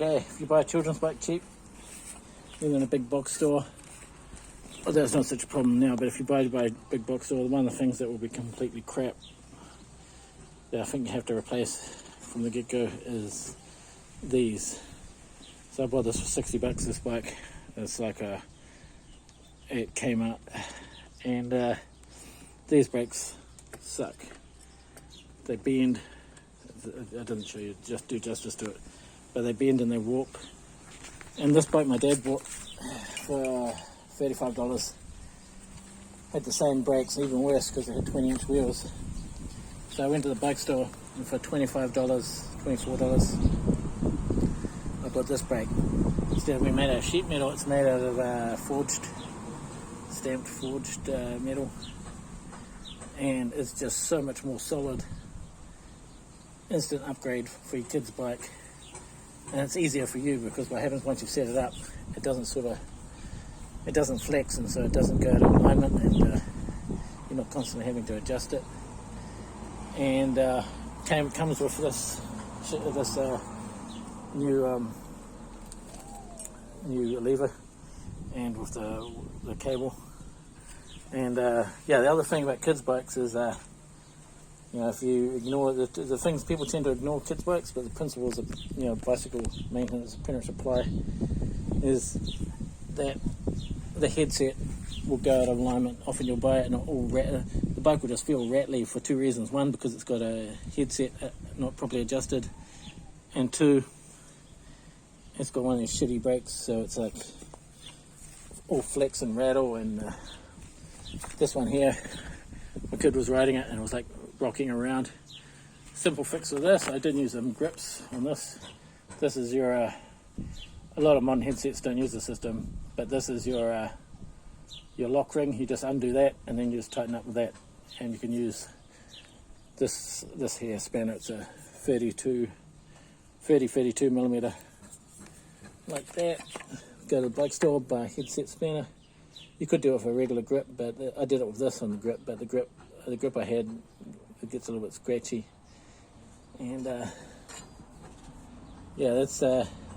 Okay, if you buy a children's bike cheap, even in a big box store, well, that's not such a problem now, but if you buy a big box store, one of the things that will be completely crap that I think you have to replace from the get-go is these. So I bought this for 60 bucks, this bike. It's like it came out, and these brakes suck. They bend. I didn't show you, just do justice to it, but they bend and they warp. And this bike my dad bought for $35 had the same brakes, even worse because they had 20-inch wheels. So I went to the bike store, and for $25, $24, I bought this brake. Instead of being made out of sheet metal, it's made out of stamped forged metal, and it's just so much more solid. Instant upgrade for your kid's bike, and it's easier for you because what happens once you've set it up, it doesn't flex, and so it doesn't go out of alignment, and you're not constantly having to adjust it. And comes with this new lever, and with the cable. And the other thing about kids bikes is if you ignore the things, people tend to ignore kids bikes, but the principles of bicycle maintenance, apprentice supply, is that the headset will go out of alignment. Often you'll buy it and the bike will just feel rattly for two reasons. One, because it's got a headset not properly adjusted, and two, it's got one of these shitty brakes, so it's like all flex and rattle. And this one here, my kid was riding it and it was like rocking around. Simple fix of this, I didn't use some grips on this. This is your a lot of modern headsets don't use the system, but this is your lock ring. You just undo that and then you just tighten up with that, and you can use this here spanner. It's a 32 millimeter, like that. Go to the bike store, buy a headset spanner. You could do it with a regular grip, but I did it with this on the grip. But the grip I had, it gets a little bit scratchy, and that's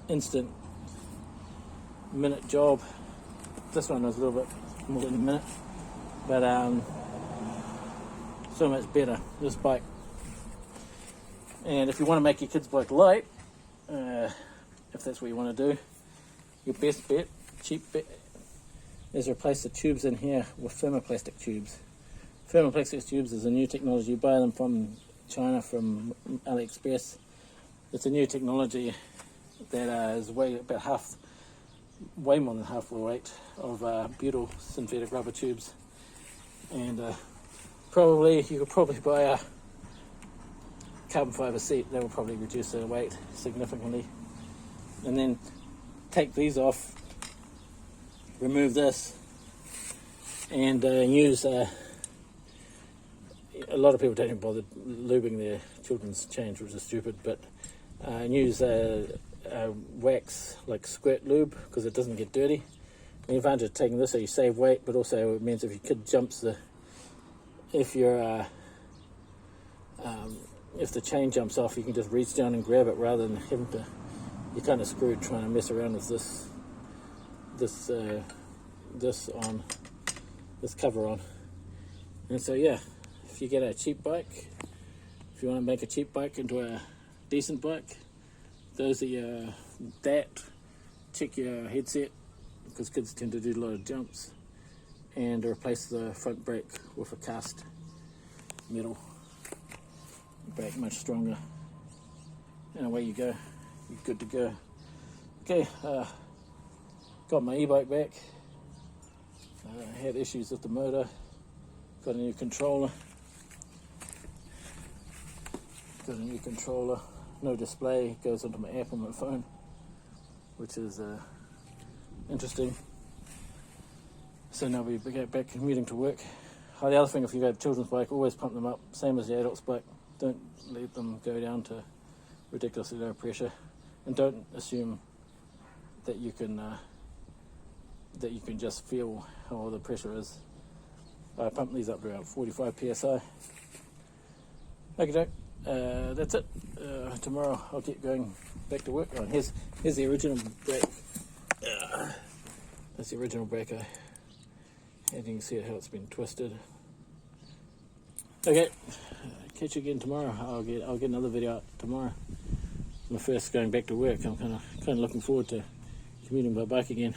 instant minute job. This one was a little bit more than a minute, but so much better, this bike. And if you want to make your kids' bike light, if that's what you want to do, your best bet, cheap bet, is replace the tubes in here with thermoplastic tubes. Thermoplastic tubes is a new technology. You buy them from China, from AliExpress. It's a new technology that is way more than half the weight of butyl synthetic rubber tubes. And you could probably buy a carbon fiber seat. That will probably reduce the weight significantly. And then take these off, remove this, and use a lot of people don't even bother lubing their children's chains, which is stupid, but use wax, like squirt lube, because it doesn't get dirty. And the advantage of taking this, so you save weight, but also it means if your kid jumps if the chain jumps off, you can just reach down and grab it rather than having to. You're kind of screwed trying to mess around with this cover on. And so if you get a cheap bike, if you want to make a cheap bike into a decent bike, those are check your headset, because kids tend to do a lot of jumps, and replace the front brake with a cast metal brake, much stronger, and away you go. You're good to go. Okay, got my e-bike back. Had issues with the motor. Got a new controller. No display. Goes onto my app on my phone, which is interesting. So now we get back commuting to work. The other thing, if you got a children's bike, always pump them up, same as the adult's bike. Don't let them go down to ridiculously low pressure. And don't assume that you can just feel how the pressure is. I pump these up to around 45 psi. Okay, Jack. that's it. Tomorrow I'll get going back to work. Oh, here's the original brake. That's the original brake. And you can see how it's been twisted. Okay, catch you again tomorrow. I'll get another video out tomorrow. My first going back to work. I'm kind of looking forward to commuting by bike again.